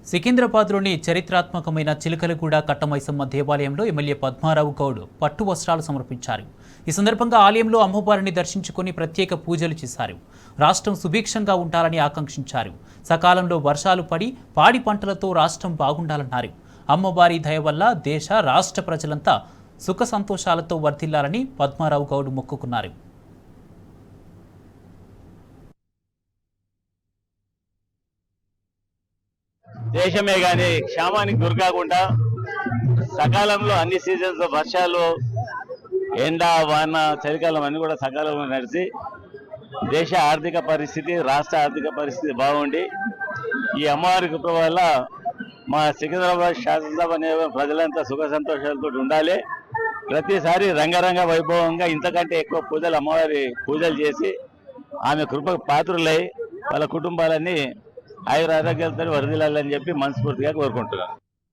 సికింద్రాబాద్లోని చరిత్రాత్మకమైన చిలకలగూడ కట్టమైసమ్మ దేవాలయంలో ఎమ్మెల్యే పద్మారావు గౌడ్ పట్టు వస్త్రాలు సమర్పించారు. ఈ సందర్భంగా ఆలయంలో అమ్మవారిని దర్శించుకుని ప్రత్యేక పూజలు చేశారు. రాష్ట్రం సుభిక్షంగా ఉండాలని ఆకాంక్షించారు. సకాలంలో వర్షాలు పడి పాడి పంటలతో రాష్ట్రం బాగుండాలన్నారు. అమ్మవారి దయ వల్ల దేశ రాష్ట్ర ప్రజలంతా సుఖ సంతోషాలతో వర్ధిల్లాలని పద్మారావు గౌడ్ మొక్కుకున్నారు. దేశమే కానీ క్షామానికి గురికాకుండా సకాలంలో అన్ని సీజన్స్ వర్షాలు ఎండ వాన చలికాలం అన్ని కూడా సకాలంలో నడిచి దేశ ఆర్థిక పరిస్థితి రాష్ట్ర ఆర్థిక పరిస్థితి బాగుండి ఈ అమ్మవారి కృప వల్ల మా సికింద్రాబాద్ శాసనసభ ప్రజలంతా సుఖ సంతోషాలతో ఉండాలి. ప్రతిసారి రంగరంగ వైభవంగా ఇంతకంటే ఎక్కువ పూజలు అమ్మవారి పూజలు చేసి ఆమె కృపకు పాత్రులై వాళ్ళ కుటుంబాలన్నీ ఆయుర ఆరోగ్యాలతో వరదలాలని చెప్పి మనస్ఫూర్తిగా కోరుకుంటున్నాను.